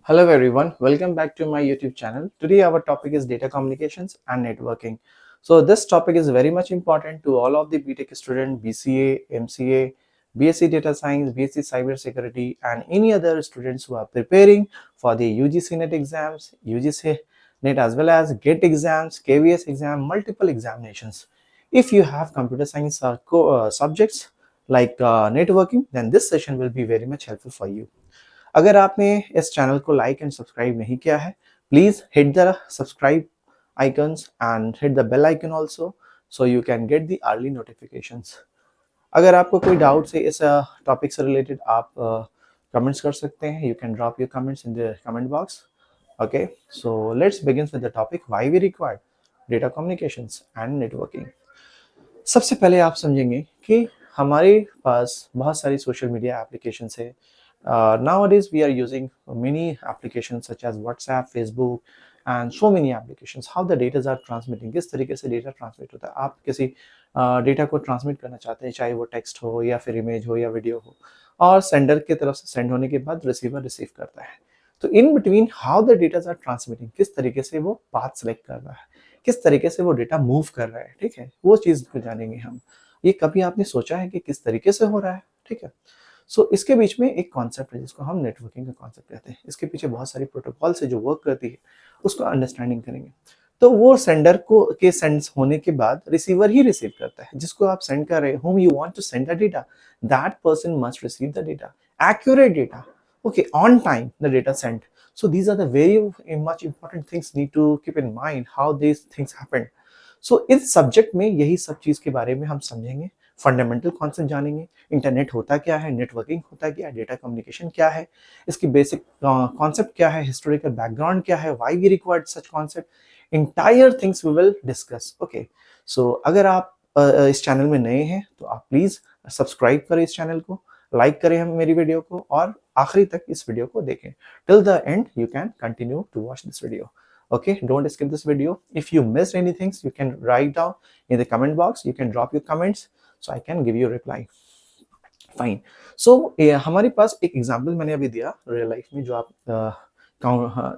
Hello everyone, welcome back to my YouTube channel. Today our topic is data communications and networking. So this topic is very much important to all of the BTech student, BCA, MCA, BSc Data Science, BSc Cyber Security and any other students who are preparing for the UGC NET exams, UGC NET as well as GATE exams, KVS exam, multiple examinations. If you have computer science subjects like networking, then this session will be very much helpful for you. अगर आपने इस channel को like and subscribe नहीं किया है, please hit the subscribe icons and hit the bell icon also so you can get the early notifications. अगर आपको कोई डाउट है इस टॉपिक से रिलेटेड, आप कमेंट्स कर सकते हैं. You can drop your comments in the comment box. Okay, so let's begin with the topic why we require data communications and networking. सबसे पहले आप समझेंगे कि हमारे पास बहुत सारी सोशल मीडिया एप्लीकेशंस है. Nowadays we are using many applications such as WhatsApp, Facebook and so many applications. How the data are transmitting, किस तरीके से डेटा ट्रांसमिट होता है. आप किसी डेटा को ट्रांसमिट करना चाहते हैं, चाहे वो टेक्स्ट हो या फिर इमेज हो या वीडियो हो, और सेंडर की तरफ से सेंड होने के बाद रिसीवर रिसीव करता है. तो in between how the data are transmitting, किस तरीके से वो पाथ सेलेक्ट कर रहा है, किस तरीके से वो डेटा मूव कर रहा है. ठीक है, वो चीज़ को जानेंगे हम. ये कभी आपने सोचा है कि किस तरीके से हो रहा है? ठीक है. सो इसके बीच में एक कॉन्सेप्ट है जिसको हम नेटवर्किंग का कॉन्सेप्ट कहते हैं. इसके पीछे बहुत सारी प्रोटोकॉल से जो वर्क करती है उसको अंडरस्टैंडिंग करेंगे. तो वो सेंडर को के सेंड होने के बाद रिसीवर ही रिसीव करता है. जिसको आप सेंड कर रहे, whom you want to send the data, that person must receive the data, accurate data, okay, on time the data sent. So these are the very much important things need to keep in mind how these things happen. So इस subject में यही सब चीज के बारे में हम समझेंगे, फंडामेंटल कॉन्सेप्ट जानेंगे. इंटरनेट होता क्या है, नेटवर्किंग होता क्या है, डेटा कम्युनिकेशन क्या है, इसकी बेसिक कॉन्सेप्ट क्या है, हिस्टोरिकल बैकग्राउंड क्या है, why we required such concept, entire things we will discuss. Okay, so अगर आप इस चैनल में नए हैं तो आप प्लीज सब्सक्राइब करें इस चैनल को, लाइक करें हम मेरी वीडियो को और आखिरी तक इस वीडियो को देखें. Till the end you can continue to watch this video. Okay, don't skip this video. If you missed anything, you can write down in the comment box. You can drop your comments so I can give you a reply. Fine. So हमारे पास एक example मैंने अभी दिया real life में, जो आप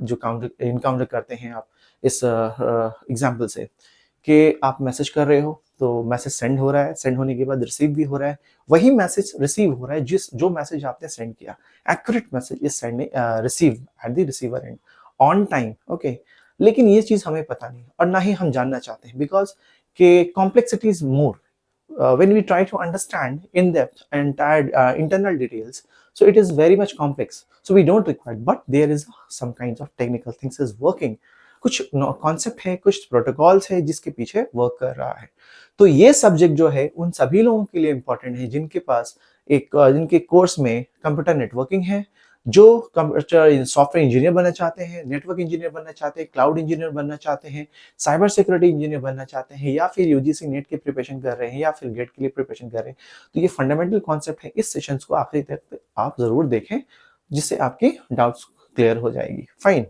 जो counter encounter करते हैं आप इस एग्जांपल से, कि आप मैसेज कर रहे हो तो मैसेज सेंड हो रहा है, सेंड होने के बाद रिसीव भी हो रहा है. वही मैसेज रिसीव हो रहा है जो मैसेज आपने सेंड किया, accurate message is send receive at the receiver and on time. Okay, लेकिन ये चीज हमें पता नहीं और ना ही हम जानना चाहते हैं, बिकॉज के complexity is more when we try to understand in depth entire internal details, so it is very much complex, so we don't require, but there is some kinds of technical things is working. कुछ concept है, कुछ protocols है जिसके पीछे work कर रहा है. तो ये सब्जेक्ट जो है उन सभी लोगों के लिए इंपॉर्टेंट है जिनके पास जिनके कोर्स में कंप्यूटर नेटवर्किंग है, जो कंप्यूटर सॉफ्टवेयर इंजीनियर बनना चाहते हैं, नेटवर्क इंजीनियर बनना चाहते हैं, क्लाउड इंजीनियर बनना चाहते हैं, साइबर सिक्योरिटी इंजीनियर बनना चाहते हैं, या फिर यूजीसी नेट की प्रिपरेशन कर रहे हैं, या फिर गेट के लिए प्रिपरेशन कर रहे हैं. तो ये फंडामेंटल कॉन्सेप्ट है. इस सेशंस को आखिरी तक आप जरूर देखें जिससे आपकी डाउट्स क्लियर हो जाएगी. Fine.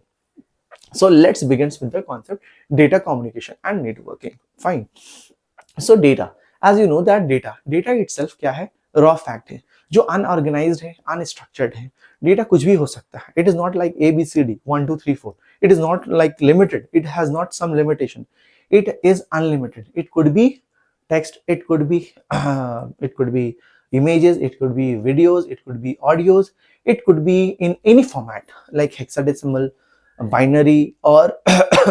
So let's begin with the concept data communication and networking. Fine. So data, as you know that data itself क्या है, raw fact है, जो अनऑर्गेनाइज्ड है, अनस्ट्रक्चर्ड है. डेटा कुछ भी हो सकता है. It is not like ABCD 1 2 3 4. It is not like limited. It has not some limitation. It is unlimited. It could be text, it could be images, it could be videos, it could be audios, it could be in any format like hexadecimal, binary, or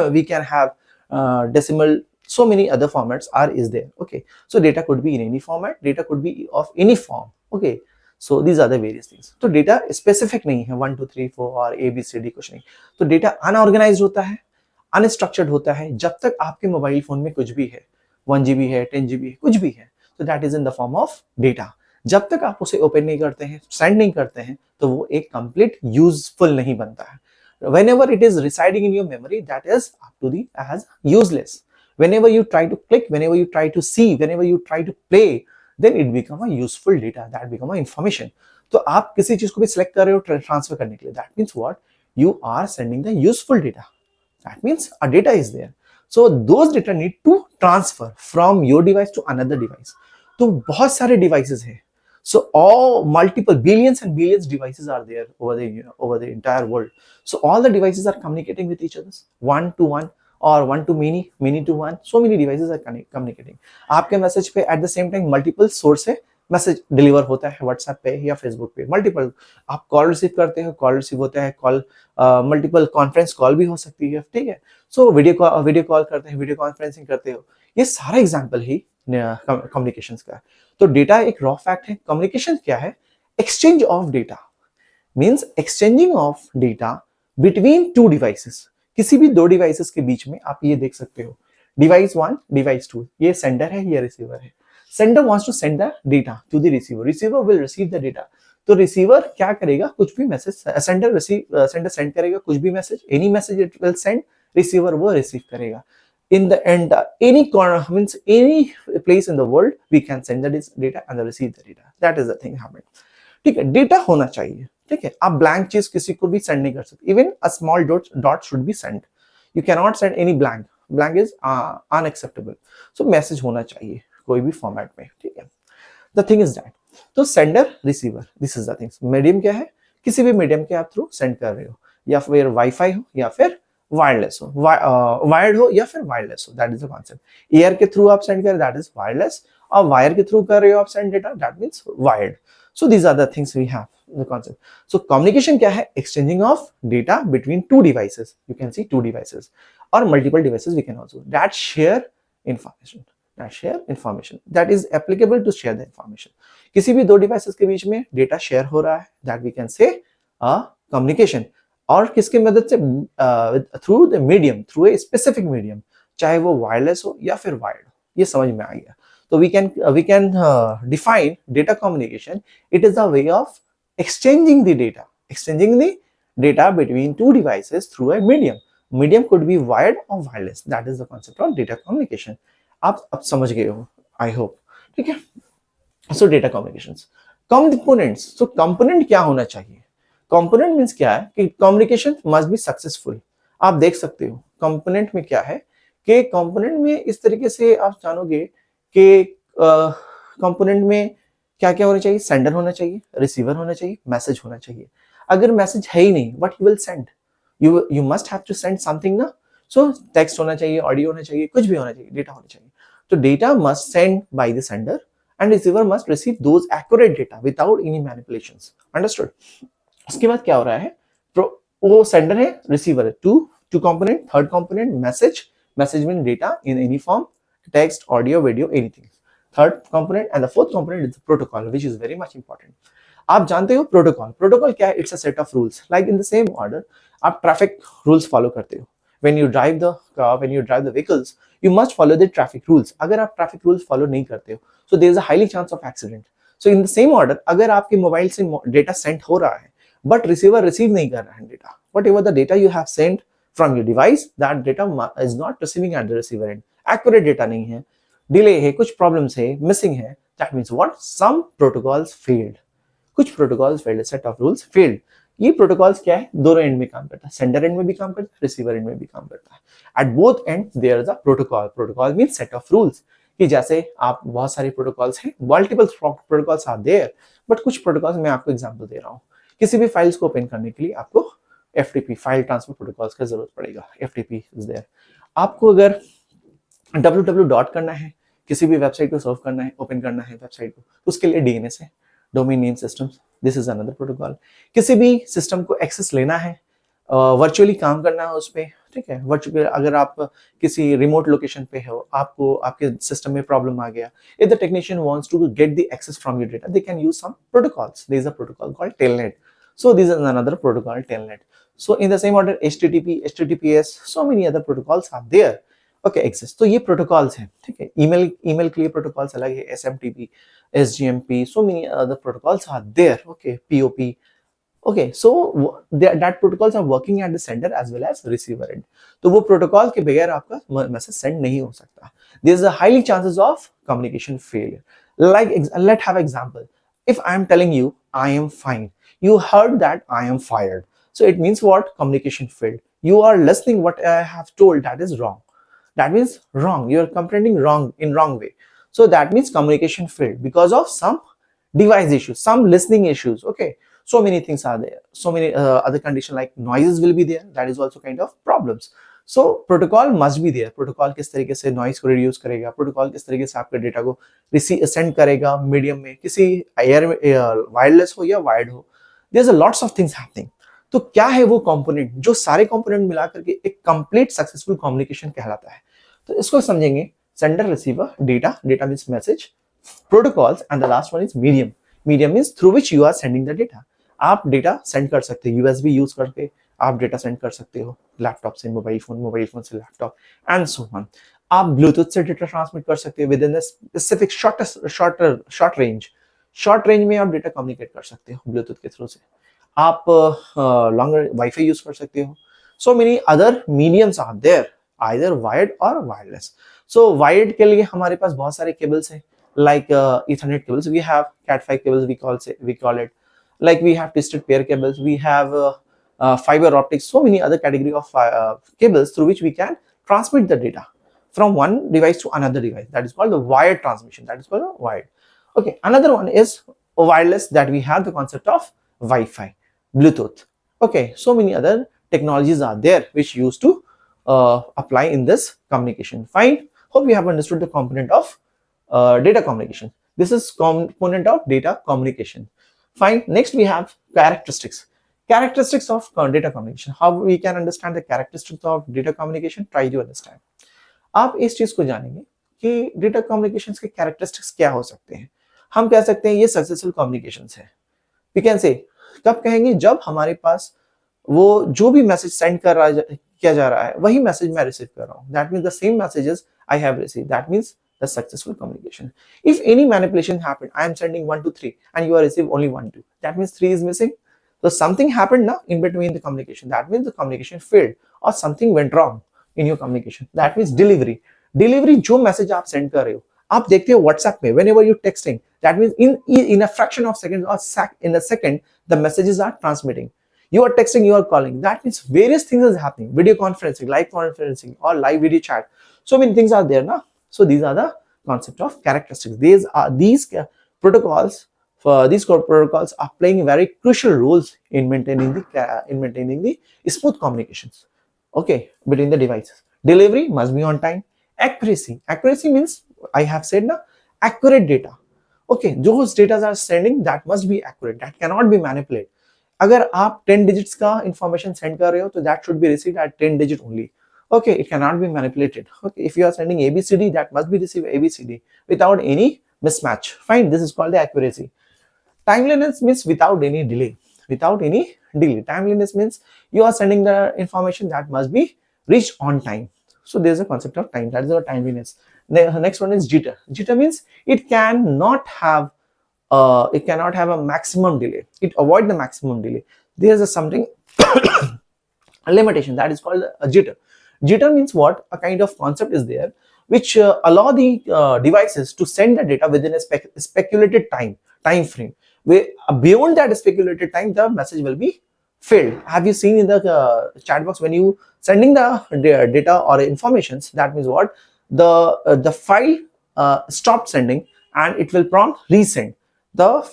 we can have decimal. So many other formats is there. Okay, so data could be in any format, data could be of any form. Okay, so these are the various things. तो data specific नहीं है 1 2 3 4 और ABCD कुछ नहीं. तो data unorganised होता है, unstructured होता है. जब तक आपके मोबाइल फोन में कुछ भी है, 1 GB है, 10 GB है, कुछ भी है, तो that is in the form of data. जब तक आप उसे ओपन नहीं करते हैं, सेंड नहीं करते हैं, तो वो एक कंप्लीट यूजफुल नहीं बनता है. Whenever it is residing in your memory, that is up to the as useless. Whenever you try to click, whenever you try to see, whenever you try to play, then it become a useful data, that become a information. तो आप किसी चीज को भी select कर रहे हो transfer करने के लिए, that means what, you are sending the useful data. That means a data is there. So those data need to transfer from your device to another device. तो बहुत सारे डिवाइसेस हैं. So all multiple billions and billions devices are there over the entire world. So all the devices are communicating with each other, one to one or one to many, many to one. So many devices are communicating. आपके message पे eight the same time multiple source से message deliver होता है, WhatsApp पे या Facebook पे multiple. आप call receive करते हो, कॉल रिसीव होता है, कॉल मल्टीपल कॉन्फ्रेंस कॉल भी हो सकती है, ठीक है। सो वीडियो कॉल करते हैं, वीडियो कॉन्फ्रेंसिंग करते हो, ये सारा एग्जाम्पल ही कम्युनिकेशन का है। तो डेटा एक रॉ फैक्ट है। कम्युनिकेशन क्या है? Exchange of data, means exchanging of data between two devices. किसी भी दो डिवाइसेस के बीच में आप ये देख सकते हो, डिवाइस वन, डिवाइस टू, ये सेंडर है, ये रिसीवर है। Sender wants to send the data to the receiver, receiver will receive the data. तो रिसीवर क्या करेगा? कुछ भी मैसेज सेंडर सेंड करेगा, कुछ भी message, any message it will send, receiver वो रिसीव करेगा। In the end, any corner means any place in the world we can send the data and receive the data. That is the thing happening. ठीक है, data होना चाहिए, ठीक है। आप blank चीज किसी को भी सेंड नहीं कर सकते। Even a small dot should be send, you can not send any blank, blank is unacceptable. So message होना चाहिए कोई भी फॉर्मेट में, ठीक है। द थिंग इज दैट, तो sender receiver, this is the thing. Medium क्या है? किसी भी मीडियम के आप थ्रू सेंड कर रहे हो, या फिर वाईफाई हो या फिर वायरलेस हो, वायर्ड हो या फिर वायरलेस हो, that is the concept. Air के थ्रू आप सेंड कर, दैट इज वायरलेस, और वायर के थ्रू कर रहे हो आप send data, that means wired. So these are the things we have the concept. So communication क्या है? Exchanging of data between two devices, you can see two devices और multiple devices we can also that share information, that is applicable to share the information। किसी भी दो devices के बीच में data share हो रहा है, that we can say a communication। और किसकी मदद से? Through the medium, through a specific medium, चाहे वो वायरलेस हो या फिर वायर्ड हो। ये समझ में आ गया। तो we can define data communication, it is the way of exchanging the data between two devices through a medium could be wired or wireless, that is the concept of data communication। आप अब समझ गए हो, आई hope, ठीक है। So data communications, components. So component क्या होना चाहिए? कंपोनेंट मींस क्या है कि कम्युनिकेशन मस्ट बी सक्सेसफुल। आप देख सकते हो कंपोनेंट में क्या है कि कंपोनेंट में इस तरीके से आप जानोगे कि कंपोनेंट में क्या क्या होना चाहिए? सेंडर होना चाहिए, रिसीवर होना चाहिए, मैसेज होना चाहिए। अगर मैसेज है ही नहीं, what you will send? You must have to send something ना। सो टेक्स्ट होना चाहिए, ऑडियो होना चाहिए, कुछ भी होना चाहिए, डेटा होना चाहिए। तो data must send by the sender and receiver must receive those accurate data without any manipulations. Understood? उसके बाद क्या हो रहा है? वो सेंडर है, रिसीवर है, two component. Third component message mean data in any form, text, audio, video, anything. Third component and the fourth component is the protocol, which is very much important. आप जानते हो प्रोटोकॉल क्या है? It's a set of rules, like in the same order आप traffic rules follow करते हो। when you drive the vehicles, you must follow the traffic rules। अगर आप ट्रैफिक रूल्स फॉलो नहीं करते हो, so there is a highly chance of accident। so in the same order, अगर आपके मोबाइल से डेटा सेंड हो रहा है बट रिसीवर रिसीव नहीं कर रहा है data, whatever the data you have sent from your device, that data is not receiving at the receiver end, accurate data नहीं है, डिले है, कुछ प्रॉब्लम्स है, मिसिंग है, that means what? some protocols failed, कुछ protocols failed, set of rules failed. ये protocols क्या है? दोनों एंड में काम करता है, सेंडर एंड में भी काम करता है, रिसीवर एंड में भी काम करता है। At both end there is a protocol means set of rules. कि जैसे आप बहुत सारे प्रोटोकॉल्स हैं, multiple protocols are there, but कुछ प्रोटोकॉल्स मैं आपको एग्जांपल दे रहा हूं। किसी भी फाइल्स को ओपन करने के लिए आपको FTP, फाइल ट्रांसफर प्रोटोकॉल्स का जरूरत पड़ेगा। FTP is there. आपको अगर www करना है, किसी भी वेबसाइट को सर्व करना है, ओपन करना है वेबसाइट को, उसके लिए DNS है, domain name systems, this is another protocol. किसी भी सिस्टम को एक्सेस लेना है, वर्चुअली काम करना है उस पर, ठीक है। वर्चुअली अगर आप किसी रिमोट लोकेशन पे हो, आपको आपके सिस्टम में प्रॉब्लम आ गया, if the technician wants to get the access from your data, they can use some protocols. There is a protocol called telnet. So this is another protocol, telnet। So in the same order, HTTP, HTTPS, so many other protocols are there, okay, exist। तो ये protocols हैं, ठीक है। Email के लिए protocols अलग है, SMTP, SGMP, so many other protocols are there, okay, POP, okay। So that protocols are working at the sender as well as receiver end। तो वो प्रोटोकॉल के बगैर आपका मैसेज सेंड नहीं हो सकता। There is a highly chances of communication failure। Like let's have example। If I am telling you I am fine, you heard that I am fired, so it means what? Communication failed। You are listening what I have told, that is wrong, that means wrong, you are comprehending wrong in wrong way, so that means communication failed because of some device issues, some listening issues. Okay, so many things are there, so many other condition like noises will be there, that is also kind of problems. So protocol must be there. protocol किस तरीके से noise को reduce करेगा, protocol किस तरीके से आपके data को रिसीव सेंड करेगा मीडियम में, किसी एयर वायरलेस हो या वायर्ड हो, there is a lots of things happening. तो क्या है वो कंपोनेंट, जो सारे कंपोनेंट मिला करके एक कंप्लीट सक्सेसफुल कम्युनिकेशन कहलाता है। तो इसको समझेंगे, sender receiver, data, data means message, protocols, and the last one is medium. Medium means through which you are sending the data. आप डेटा सेंड कर सकते हो, यूएसबी यूज करके आप डेटा सेंड कर सकते हो, लैपटॉप से मोबाइल फोन, मोबाइल फोन से लैपटॉप, एंड सो ऑन। आप ब्लूटूथ से डेटा ट्रांसमिट कर सकते हो with in specific short range में आप डेटा कम्युनिकेट कर सकते हो ब्लूटूथ के थ्रू से। आप लॉन्गर वाईफाई यूज कर सकते हो। So many other mediums are there, either wired और वायरलेस। सो वायर्ड के लिए हमारे पास बहुत सारे केबल्स हैं, like Ethernet cables. We have Cat5 cables, we call it. Like we have twisted pair cables, we have fiber optics, so many other category of cables through which we can transmit the data from one device to another device. That is called the wired transmission. That is called the wired. Okay, another one is wireless, that we have the concept of Wi-Fi, Bluetooth. Okay, so many other technologies are there which used to apply in this communication. Fine. Hope you have understood the component of data communication. This is component of data communication. Fine. Next we have characteristics. Characteristics of data communication. How we can understand the characteristics of data communication? Try to understand. आप इस चीज को जानेंगे कि data communications के characteristics क्या हो सकते हैं। हम कह सकते हैं ये सक्सेसफुल कम्युनिकेशंस है। वी कैन से, कब कहेंगे, जब हमारे पास वो जो भी मैसेज सेंड किया जा रहा है वही मैसेज मैं रिसीव कर रहा हूँ। That means the same messages I have receive, that means the successful communication. If any manipulation happened, I am sending 1 to 3 and you are receiving only 1 2, that means 3 is missing. So something happened now in between the communication, that means the communication failed or something went wrong in your communication. That means delivery जो message आप send कर रहे हो, आप देखते हो WhatsApp में, whenever you texting, that means in a fraction of seconds or in a second the messages are transmitting. You are texting, you are calling, that means various things is happening, video conferencing, live conferencing or live video chat, so many things are there now. So these are the concept of characteristics. These protocols are playing very crucial roles in maintaining the smooth communications, okay, between the devices. Delivery must be on time. Accuracy means, I have said now, accurate data. Okay, those data are sending, that must be accurate, that cannot be manipulated. अगर आप 10 digits का information send कर रहे हो तो that should be received at 10 digit only. Okay, it cannot be manipulated. Okay, if you are sending ABCD, that must be received ABCD without any mismatch. Fine, this is called the accuracy. Timeliness means without any delay. Timeliness means you are sending the information that must be reached on time. So there is a concept of time, that is the timeliness. The next one is jitter. Jitter means it cannot have a maximum delay. It avoid the maximum delay. There is something a limitation, that is called a jitter. Jitter means what? A kind of concept is there which allow the devices to send the data within a speculated time frame. Beyond that speculated time, the message will be failed. Have you seen in the chat box when you sending the data or informations? That means what? The file stopped sending and it will prompt resend. The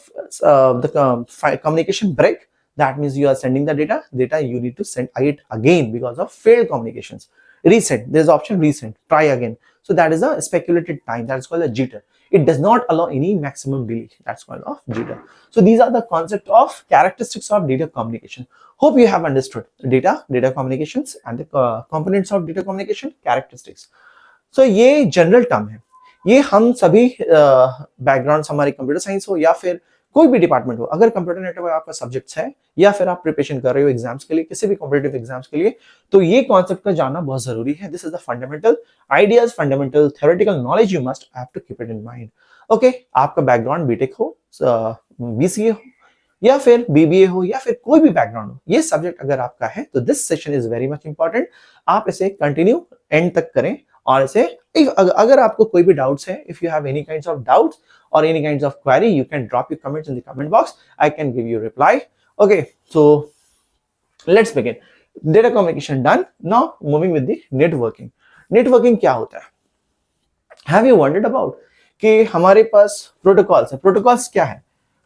communication break. That means you are sending the data you need to send it again because of failed communications. Resend, there's option resend, try again. So that is a speculated time, that is called a jitter. It does not allow any maximum delay, that's called of jitter. So these are the concept of characteristics of data communication. Hope you have understood data communications and the components of data communication, characteristics. So ये general term है, ये हम सभी background हमारे computer science हो या फिर कोई भी डिपार्टमेंट हो, अगर कंप्यूटर नेटवर्क आपका सब्जेक्ट है या फिर आप प्रिपरेशन कर रहे हो एग्जाम्स के लिए, किसी भी कॉम्पिटिटिव एग्जाम्स के लिए, तो ये कॉन्सेप्ट का जानना बहुत जरूरी है. This is the fundamental ideas, fundamental theoretical knowledge you must have to keep it in mind. Okay, आपका बैकग्राउंड बीटेक हो, बीसीए हो या फिर बीबीए हो या फिर कोई भी बैकग्राउंड हो, ये सब्जेक्ट अगर आपका है तो this session is very much important. आप इसे कंटिन्यू एंड तक करें और इसे अगर आपको कोई भी डाउट्स है, if you have any kinds of doubts or any kinds of query, you can drop your comments in the comment box. I can give you a reply. Okay, so let's begin. Data communication done. Now moving with the networking. Networking क्या होता है? Have you wondered about कि हमारे पास protocols है. Protocols क्या है?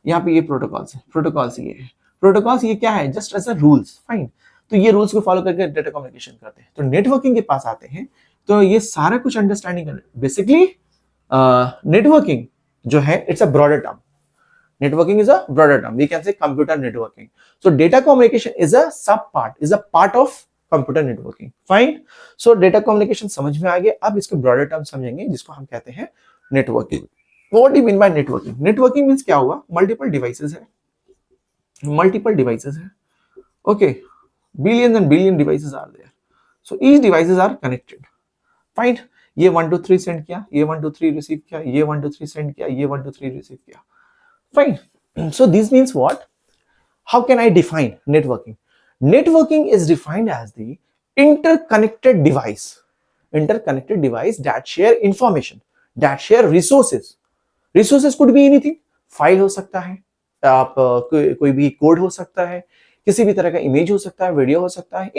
यहाँ पे ये प्रोटोकॉल्स है, प्रोटोकॉल्स ये है, प्रोटोकॉल्स ये क्या है, just as a rules, fine. तो ये रूल्स को फॉलो करके डेटा कम्युनिकेशन करते हैं। तो नेटवर्किंग के पास आते हैं, तो ये सारा कुछ अंडरस्टैंडिंग करना, बेसिकली नेटवर्किंग जो है it's a broader term, networking is a broader term, we can say computer networking. So data communication is a sub part, is a part of computer networking, fine. So data communication समझ में आ गया, अब इसके broader term समझेंगे जिसको हम कहते हैं networking. What do you mean by networking? Networking means क्या हुआ, multiple devices है, multiple devices है, okay, billions and billion devices are there, so each devices are connected, fine. ये 1 2 3 सेंड किया, ये 1 2 3 रिसीव किया, ये 1 2 3 सेंड किया, ये 1 2 3 रिसीव किया, fine. So this means what? How can I define networking? Networking is defined as the interconnected device that share information, that share resources. Resources could be anything. File हो सकता है, आप कोई भी कोड हो सकता है, किसी भी तरह का इमेज हो सकता है, वीडियो हो सकता है,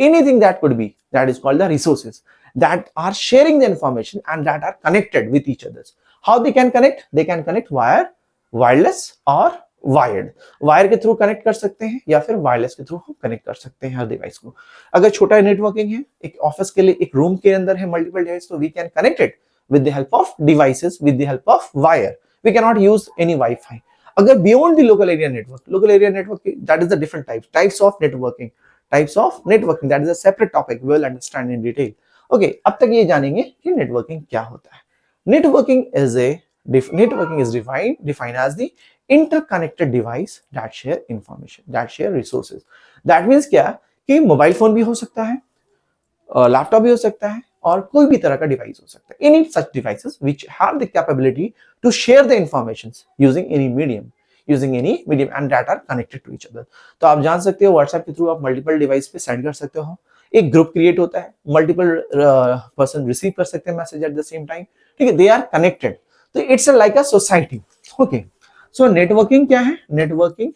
anything that could be, that is called the resources that are sharing the information and that are connected with each other. How they can connect? They can connect via wireless और wired, wire के through connect कर सकते हैं या फिर wireless के through हम connect कर सकते हैं हर डिवाइस को। अगर छोटा नेटवर्किंग है, एक ऑफिस के लिए एक रूम के अंदर है मल्टीपल डिवाइस, तो we can connect it with the help of devices, with the help of wire, we can not use any wifi. अगर beyond the local area network that is the different types of networking, that is a separate topic, we will understand in detail. Okay, अब तक ये जानेंगे कि networking क्या होता है। Networking is defined as the interconnected device that share information, that share resources. That means क्या कि मोबाइल फोन भी हो सकता है, लैपटॉप भी हो सकता है, और कोई भी तरह का डिवाइस हो सकता है। Any such devices which have the capability to share the informations using any medium and that are connected to each other. तो आप जान सकते हो व्हाट्सएप के थ्रू आप मल्टीपल डिवाइस पे सेंड कर सकते हो, एक ग्रुप क्रिएट होता है, मल्टीपल पर्सन रिसीव कर सकते हैं message eight the same time, ठीक है, दे आर कनेक्टेड, तो it's like a society. Okay, so networking क्या है, नेटवर्किंग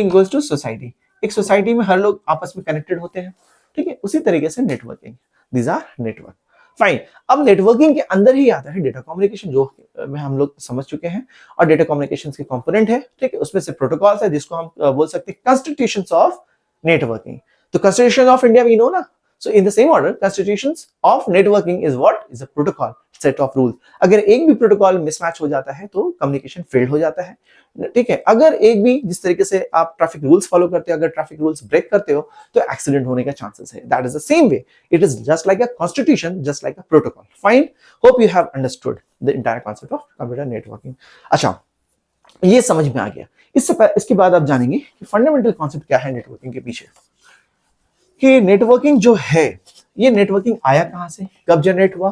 इक्वल्स टू सोसाइटी। एक सोसाइटी में हर लोग आपस में कनेक्टेड होते हैं, ठीक है, उसी तरीके से networking, these are network, fine. अब नेटवर्किंग के अंदर ही आता है डेटा कम्युनिकेशन, जो में हम लोग समझ चुके हैं, और डेटा कम्युनिकेशन के कंपोनेंट है, ठीक है, उसमें से प्रोटोकॉल्स है जिसको हम बोल सकते हैं कॉन्स्टिट्यूशंस ऑफ नेटवर्किंग। तो constitution of India we know ना, so in the same order constitutions of networking is what is a protocol set of rules. अगर एक भी प्रोटोकॉल मिसमैच हो जाता है तो कम्युनिकेशन फेल्ड हो जाता है, ठीक है। अगर एक भी, जिस तरीके से आप ट्रैफिक रूल्स फॉलो करते हो, अगर ट्रैफिक रूल्स ब्रेक करते हो तो एक्सीडेंट होने का चांसेस है। That is the same way, it is just like a constitution, just like a protocol, fine. Hope you have understood the entire concept of computer networking. अच्छा, ये समझ में आ गया। इसके बाद आप जानेंगे कि फंडामेंटल कॉन्सेप्ट क्या है नेटवर्किंग के पीछे, कि नेटवर्किंग जो है, ये नेटवर्किंग आया कहां से, कब जनरेट हुआ,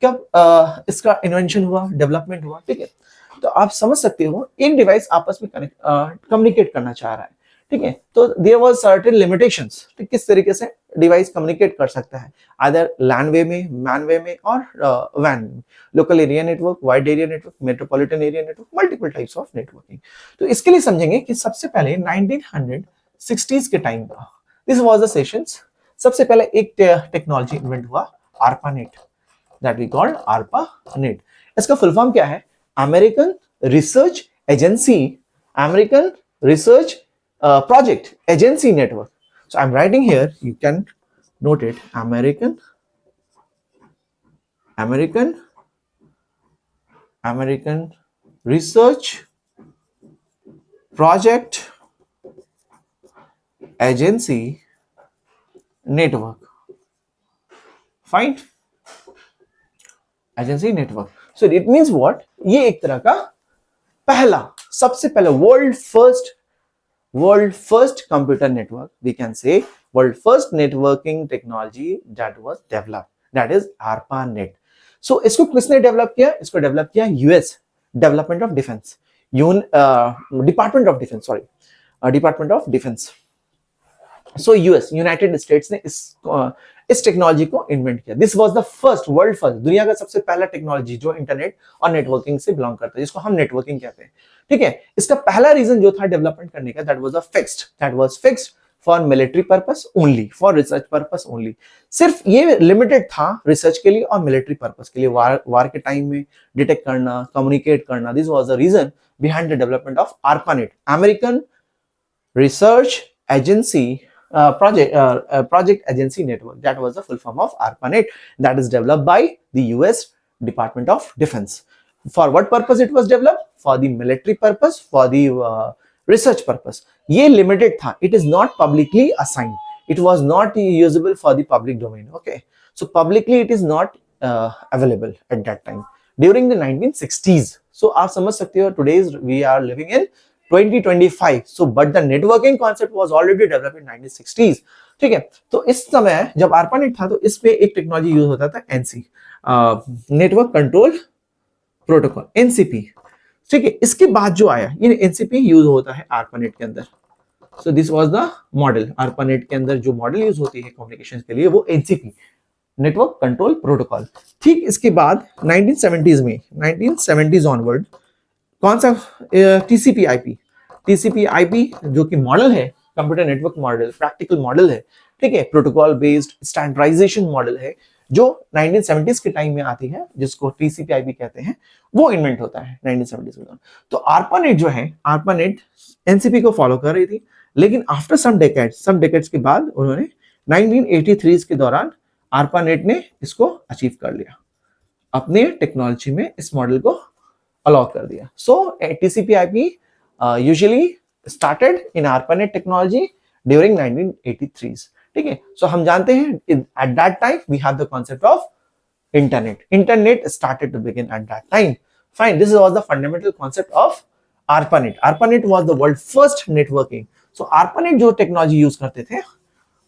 कब इसका इन्वेंशन हुआ, डेवलपमेंट हुआ, ठीक है। तो आप समझ सकते हो एक डिवाइस आपस में कम्युनिकेट करना चाह रहा है, ठीक है, तो देयर वाज सर्टेन लिमिटेशंस, ठीक, किस तरीके से डिवाइस कम्युनिकेट कर सकता है, आइदर लैन वे में, मैन वे में, और वैन में, local area network, wide area network, metropolitan area network, multiple types of networking. तो इसके लिए समझेंगे कि सबसे पहले 1960s के टाइम का, दिस वाज द सेशंस, सबसे पहले एक टेक्नोलॉजी इन्वेंट हुआ, ARPANET, that we called ARPANET। इसका फुल फॉर्म क्या है, American research agency, American research project agency network. So I'm writing here, you can note it, American research project agency network, fine, agency network. So it means what, ये एक तरह का पहला, सबसे पहला world first computer network, we can say world first networking technology that was developed, that is ARPANET. So इसको किसने develop किया, इसको डेवलप किया US development of defence, department of defence. So US, United states ने इस technology को invent किया। This was the first, world first, दुनिया का सबसे पहला टेक्नोलॉजी जो इंटरनेट और नेटवर्किंग से बिलोंग करता है, जिसको हम नेटवर्किंग कहते हैं, ठीक है। इसका पहला रीजन जो था डेवलपमेंट करने का, that was fixed for military purpose only, for research purpose only. सिर्फ ये लिमिटेड था रिसर्च के लिए और मिलिट्री पर्पस के लिए, वार के टाइम में डिटेक्ट करना, कम्युनिकेट करना। This was the reason behind the development of ARPANET, American Research Agency Project Agency Network. That was the full form of ARPANET, that is developed by the US Department of Defense. For what purpose it was developed? For the military purpose, for the research purpose. ये limited था. It is not publicly assigned. It was not usable for the public domain. Okay. So publicly it is not available at that time. During the 1960s. So आप समझ सकते हो, today's we are living in 2025. So but the networking concept was already developed in 1960s. ठीक है, तो इस समय जब ARPANET था तो इस पे एक टेक्नोलॉजी यूज होता था NC, network control protocol, NCP। ठीक है, इसके बाद जो आया ये NCP यूज होता है ARPANET के अंदर। So this was the model. ARPANET के अंदर जो मॉडल यूज होती है कम्युनिकेशन के लिए वो NCP, नेटवर्क कंट्रोल प्रोटोकॉल। ठीक इसके बाद 1970s में, 1970s ऑनवर्ड कौन सा TCP/IP जो कि मॉडल है, computer network model, practical model है, ठीक है, प्रोटोकॉल बेस्ड स्टैंडर्डाइजेशन मॉडल है, जो 1970s के टाइम में आती है, जिसको TCP/IP कहते हैं, वो इन्वेंट होता है 1970s में। तो ARPANET जो है, ARPANET NCP को फॉलो कर रही थी, लेकिन आफ्टर सम डेकेड्स के बाद उन्होंने 1983 के दौरान ARPANET ने इसको अचीव कर लिया, अपने टेक्नोलॉजी में इस मॉडल को अलाउ कर दिया। सो TCP/IP usually started in ARPANET technology during 1983s। ठीक है, सो हम जानते हैं at that time we have the concept of internet started to begin at that time। Fine, this was the fundamental concept of ARPANET was the world first networking। so ARPANET जो technology use करते थे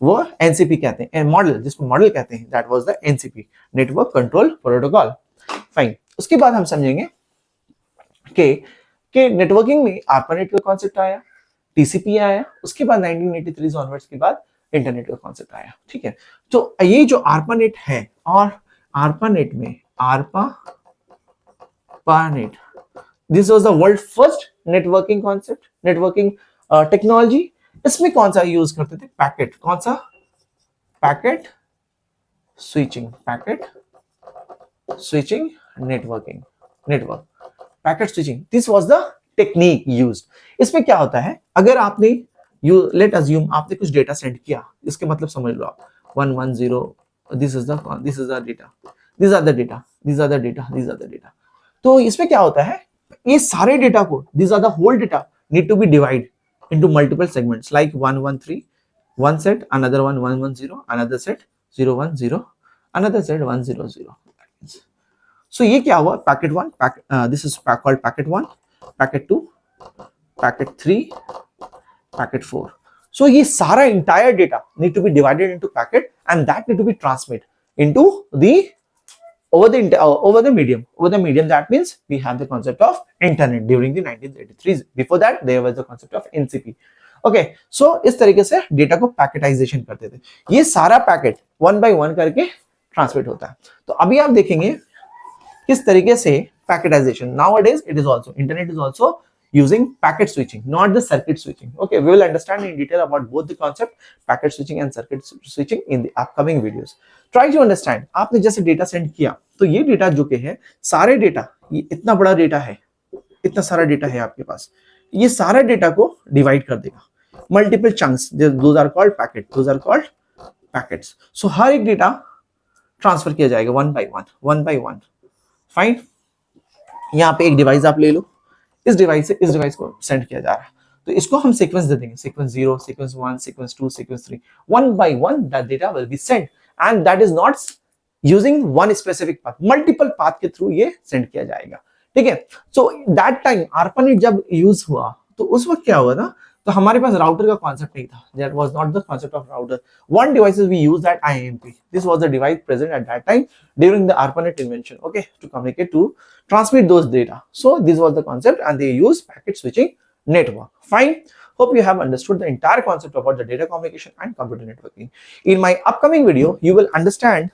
वो NCP कहते हैं, model जिसको model कहते हैं, that was the NCP, network control protocol. Fine, उसके बाद हम समझेंगे कि नेटवर्किंग में ARPANET का कॉन्सेप्ट आया, TCP आया, उसके बाद 1983 ऑनवर्ड्स के बाद इंटरनेट का कॉन्सेप्ट आया। ठीक है, तो ये जो ARPANET है, और ARPANET में ARPANET, this was the world first networking concept, networking technology. इसमें कौन सा यूज करते थे? पैकेट, कौन सा? Packet switching network packet switching, this was the technique used. इसमें क्या होता है, अगर आपने लेट अज्यूम आपने कुछ डेटा सेंड किया, इसके मतलब समझ लो आप 110, this is the data, these are the data। तो इसमें क्या होता है, ये सारे डेटा को, these are the whole data need to be divided into multiple segments like 113, one set, another one 110, another set 010, another set 100। So ये क्या हुआ, packet 1, this is called packet 1, packet 2, packet 3, packet 4। So ये सारा entire data need to be divided into packet and that need to be transmitted into the over the medium। That means we have the concept of internet during the 1983s। Before that there was the concept of NCP। Okay, so इस तरीके से data को पैकेटाइजेशन करते थे। ये सारा packet 1 by 1 करके transmit होता है। तो अभी आप देखेंगे किस तरीके से पैकेटाइजेशन, nowadays it is also, internet is also using packet switching, not the circuit switching। Okay, we will understand in detail about both the concept packet switching and circuit switching in the upcoming videos। Try to understand, आपने जैसे data send किया, तो ये data जो के है, सारे data, ये इतना बड़ा डेटा है, इतना सारा डेटा है आपके पास, ये सारा डेटा को डिवाइड कर देगा multiple chunks, those are called packets। so हर एक डेटा ट्रांसफर किया जाएगा one by one। फाइन, यहाँ पे एक डिवाइस आप ले लो, इस डिवाइस से इस डिवाइस को सेंड किया जा रहा है, तो इसको हम सीक्वेंस दे देंगे, sequence 0, sequence 1, sequence 2, sequence 3, one by one that data will be sent and that is not using one specific path, multiple path के थ्रू ये सेंड किया जाएगा। ठीक है, so that time ARPANET जब यूज हुआ तो उस वक्त क्या हुआ था, तो हमारे पास राउटर का कॉन्सेप्ट नहीं था, that was not the concept of router। one devices we used that IMP, this was the device present at that time during the ARPANET invention, okay, to communicate, to transmit those data। so this was the concept and they use packet switching network। Fine, hope you have understood the entire concept about the data communication and computer networking। in my upcoming video you will understand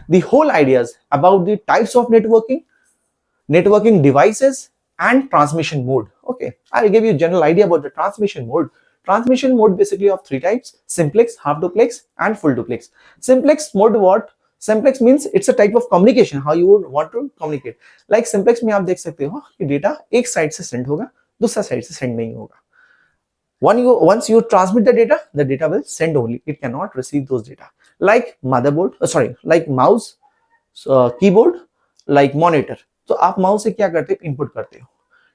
the whole ideas about the types of networking devices and transmission mode। okay, I'll give you a general idea about the transmission mode Transmission mode basically of three types: simplex, half duplex, and full duplex. Simplex mode what? Simplex means it's a type of communication, how you would want to communicate. Like simplex में आप देख सकते हो कि data एक side से send होगा, दूसरा साइड से सेंड नहीं होगा. Once you transmit the data will send only. It cannot receive those data. Like motherboard, like mouse, keyboard, like monitor. तो आप माउस से क्या करते हो? इनपुट करते हो.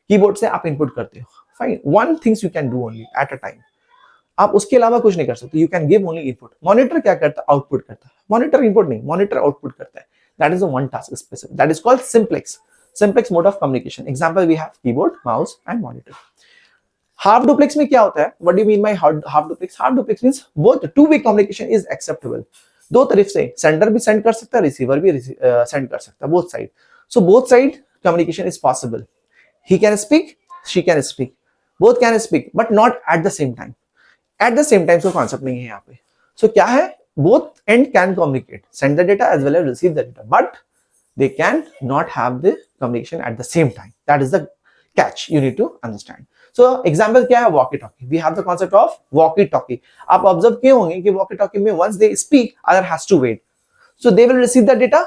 कीबोर्ड से आप इनपुट करते हो. Fine. One things you can do only at a time. आप उसके अलावा कुछ नहीं कर सकते. You can give only input. Monitor क्या करता है? आउटपुट करता है. मॉनिटर इनपुट नहीं, मॉनिटर आउटपुट करता है. That is a one task specific. That is called simplex. Simplex mode of communication. Example we have keyboard, mouse and monitor. Half duplex में क्या होता है? What do you mean by half duplex? Half duplex means both two way communication is acceptable. दो तरफ से sender भी send कर सकता है, रिसीवर भी सेंड कर सकता है, both side. So both side communication is possible. He can speak, she can speak, both can speak, but not at the same time. At the same time का concept नहीं है यहाँ पे. सो क्या है? Both end can communicate, send the data as well as receive the data, but they can not have the communication at the same time. That is the catch you need to understand. So example क्या है? walkie talkie. We have the concept of walkie talkie. आप observe किए होंगे कि walkie talkie में once they speak, other has to wait. So they will receive the data,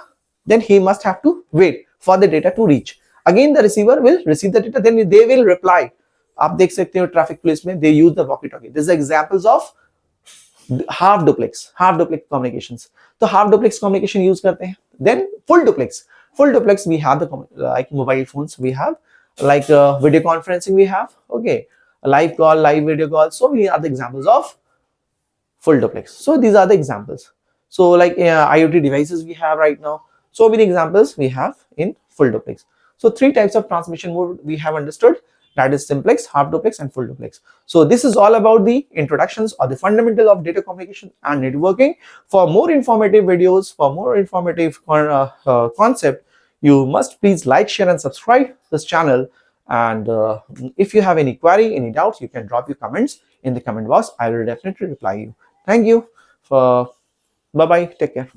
then he must have to wait for the data to reach. Again the receiver will receive the data, then they will reply. आप देख सकते हो traffic police में they use the walkie talkie. This is examples of half duplex communications. तो half duplex communication use करते हैं. Then full duplex we have the like mobile phones, we have like video conferencing, we have okay, live call, live video call. So many other examples of full duplex. So these are the examples. So like IoT devices we have right now. So many examples we have in full duplex. So three types of transmission mode we have understood. That is simplex, half duplex, and full duplex. So this is all about the introductions or the fundamental of data communication and networking. For more informative videos, for more informative concept, you must please like, share, and subscribe this channel. And if you have any query, any doubts, you can drop your comments in the comment box. I will definitely reply you. Thank you. Bye bye. Take care.